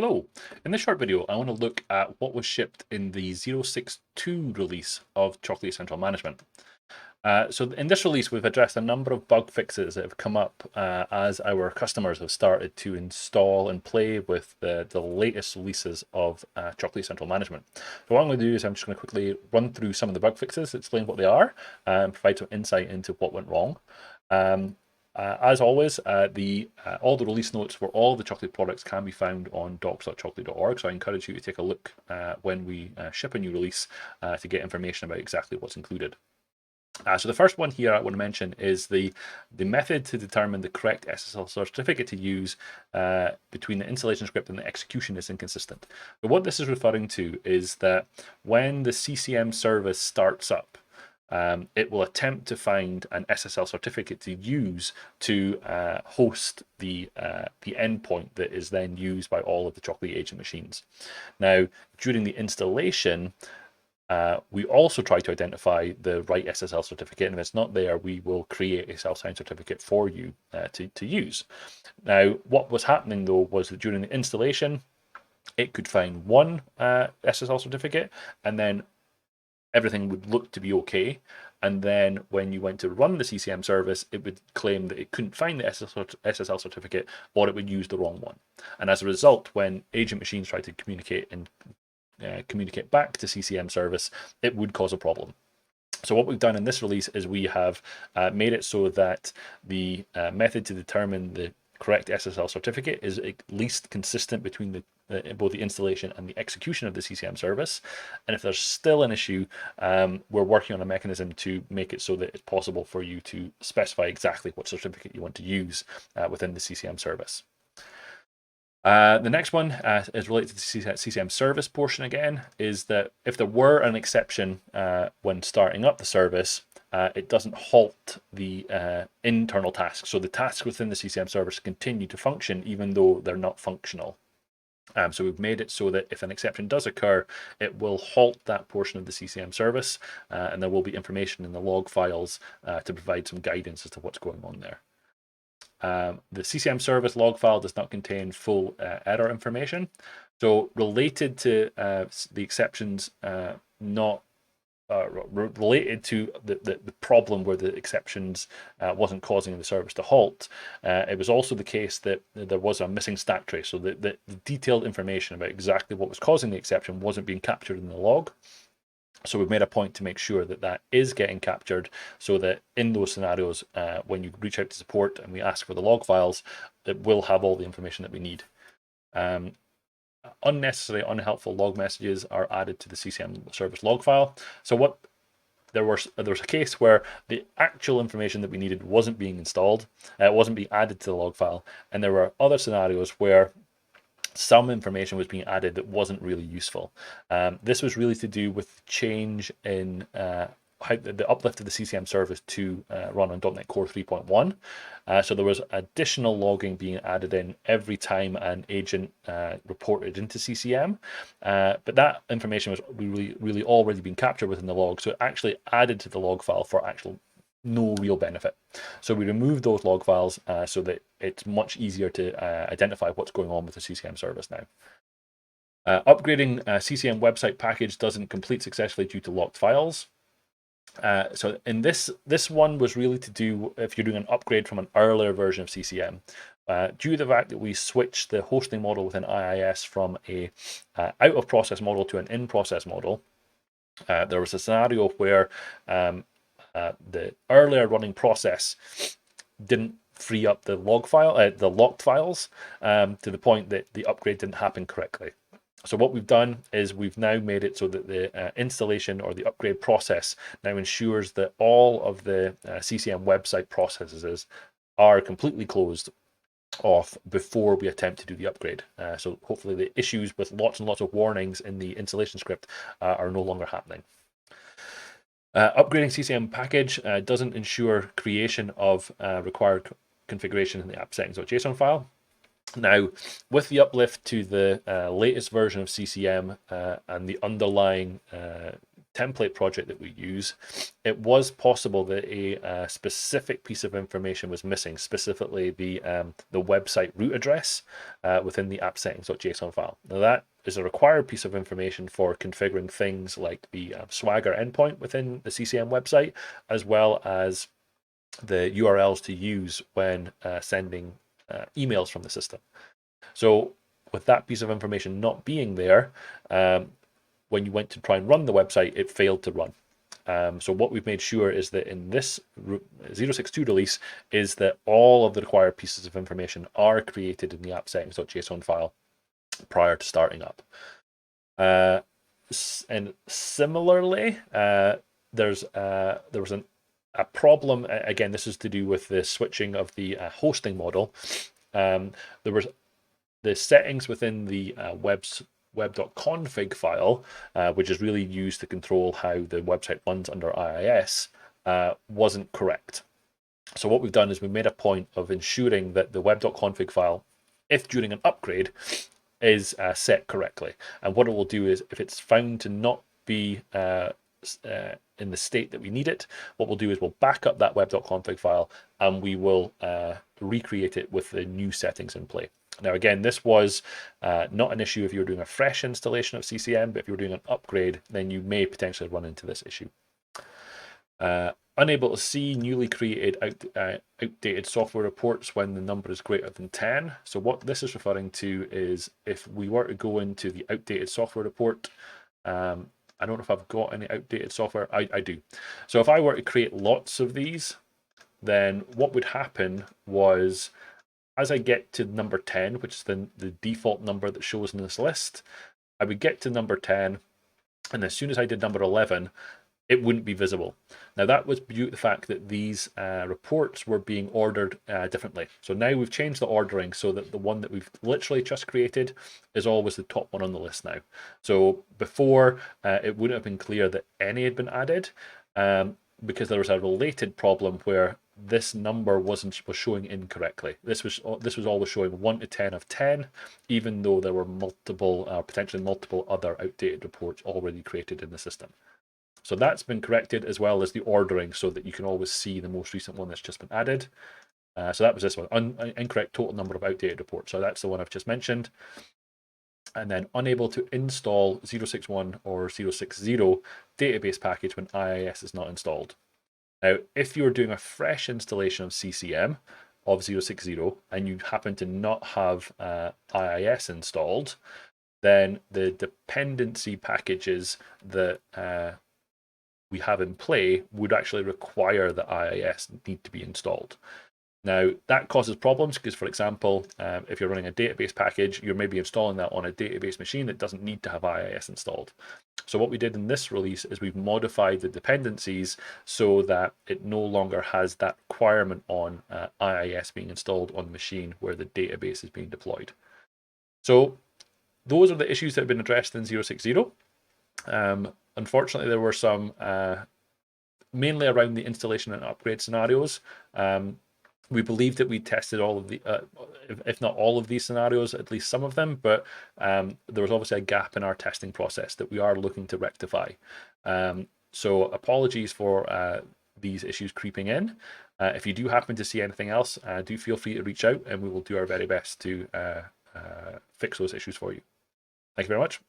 Hello, in this short video I want to look at what was shipped in the 062 release of Chocolatey Central Management. So in this release we've addressed a number of bug fixes that have come up as our customers have started to install and play with the latest releases of Chocolatey Central Management. So what I'm going to do is I'm just going to quickly run through some of the bug fixes, explain what they are, and provide some insight into what went wrong. As always, all the release notes for all the Chocolatey products can be found on docs.chocolatey.org, so I encourage you to take a look when we ship a new release to get information about exactly what's included. So the first one here I want to mention is the method to determine the correct SSL certificate to use between the installation script and the execution is inconsistent. But what this is referring to is that when the CCM service starts up, it will attempt to find an SSL certificate to use to host the endpoint that is then used by all of the Chocolatey agent machines. Now, during the installation, we also try to identify the right SSL certificate, and if it's not there, we will create a self-signed certificate for you to use. Now, what was happening though was that during the installation, it could find one SSL certificate, and then everything would look to be okay. And then when you went to run the CCM service, it would claim that it couldn't find the SSL certificate, or it would use the wrong one. And as a result, when agent machines try to communicate and communicate back to CCM service, it would cause a problem. So what we've done in this release is we have made it so that the method to determine the correct SSL certificate is at least consistent between both the installation and the execution of the CCM service. And if there's still an issue, we're working on a mechanism to make it so that it's possible for you to specify exactly what certificate you want to use within the CCM service. The next one is related to the CCM service portion again, is that if there were an exception when starting up the service, it doesn't halt the internal tasks. So the tasks within the CCM service continue to function even though they're not functional. So we've made it so that if an exception does occur, it will halt that portion of the CCM service, and there will be information in the log files to provide some guidance as to what's going on there. The CCM service log file does not contain full error information. So related to the exceptions not related to the problem where the exceptions wasn't causing the service to halt, it was also the case that there was a missing stack trace. So the detailed information about exactly what was causing the exception wasn't being captured in the log. So we've made a point to make sure that that is getting captured, so that in those scenarios, when you reach out to support and we ask for the log files, it will have all the information that we need. Unnecessary, unhelpful log messages are added to the CCM service log file. So there was a case where the actual information that we needed wasn't being installed, wasn't being added to the log file, and there were other scenarios where some information was being added that wasn't really useful. This was really to do with change in how the uplift of the CCM service to run on .NET Core 3.1. So there was additional logging being added in every time an agent reported into CCM, but that information was really already being captured within the log, so it actually added to the log file for actual no real benefit. So we removed those log files so that it's much easier to identify what's going on with the CCM service now. Upgrading CCM website package doesn't complete successfully due to locked files. So in this one was really to do if you're doing an upgrade from an earlier version of CCM. Due to the fact that we switched the hosting model within IIS from a out of process model to an in process model, there was a scenario where the earlier running process didn't free up the log file, the locked files, to the point that the upgrade didn't happen correctly. So what we've done is we've now made it so that the installation or the upgrade process now ensures that all of the CCM website processes are completely closed off before we attempt to do the upgrade. So hopefully the issues with lots and lots of warnings in the installation script are no longer happening. Upgrading CCM package doesn't ensure creation of required configuration in the app settings.json file. Now, with the uplift to the latest version of CCM and the underlying template project that we use, it was possible that a specific piece of information was missing, specifically the website root address within the app settings.json file. Now that is a required piece of information for configuring things like the Swagger endpoint within the CCM website, as well as the URLs to use when sending emails from the system. So with that piece of information not being there, when you went to try and run the website, it failed to run. So what we've made sure is that in this 0.62 release is that all of the required pieces of information are created in the app settings.json file prior to starting up. And similarly, there was a problem. Again, this is to do with the switching of the hosting model. There was the settings within the web.config file, which is really used to control how the website runs under IIS, wasn't correct. So what we've done is we made a point of ensuring that the web.config file, if during an upgrade, is set correctly. And what it will do is, if it's found to not be in the state that we need it, what we'll do is we'll back up that web.config file and we will recreate it with the new settings in play. Now, again, this was not an issue if you were doing a fresh installation of CCM, but if you were doing an upgrade, then you may potentially run into this issue. Unable to see newly created outdated software reports when the number is greater than 10. So what this is referring to is if we were to go into the outdated software report, I don't know if I've got any outdated software. I do. So if I were to create lots of these, then what would happen was, as I get to number 10, which is the default number that shows in this list, I would get to number 10, and as soon as I did number 11, it wouldn't be visible. Now that was due to the fact that these reports were being ordered differently. So now we've changed the ordering so that the one that we've literally just created is always the top one on the list now. So before, it wouldn't have been clear that any had been added, because there was a related problem where this number was showing incorrectly. This was always showing 1 to 10 of 10, even though there were multiple, potentially multiple other outdated reports already created in the system. So that's been corrected, as well as the ordering, so that you can always see the most recent one that's just been added. So that was this one, incorrect total number of outdated reports. So that's the one I've just mentioned. And then unable to install 061 or 060 database package when IIS is not installed. Now, if you're doing a fresh installation of CCM of 060 and you happen to not have IIS installed, then the dependency packages that we have in play would actually require the IIS need to be installed. Now, that causes problems because, for example, if you're running a database package, you're maybe installing that on a database machine that doesn't need to have IIS installed. So what we did in this release is we've modified the dependencies so that it no longer has that requirement on IIS being installed on the machine where the database is being deployed. So those are the issues that have been addressed in 060. Unfortunately, there were some mainly around the installation and upgrade scenarios. We believe that we tested all of the, if not all of these scenarios, at least some of them, but there was obviously a gap in our testing process that we are looking to rectify. So apologies for these issues creeping in. If you do happen to see anything else, do feel free to reach out and we will do our very best to fix those issues for you. Thank you very much.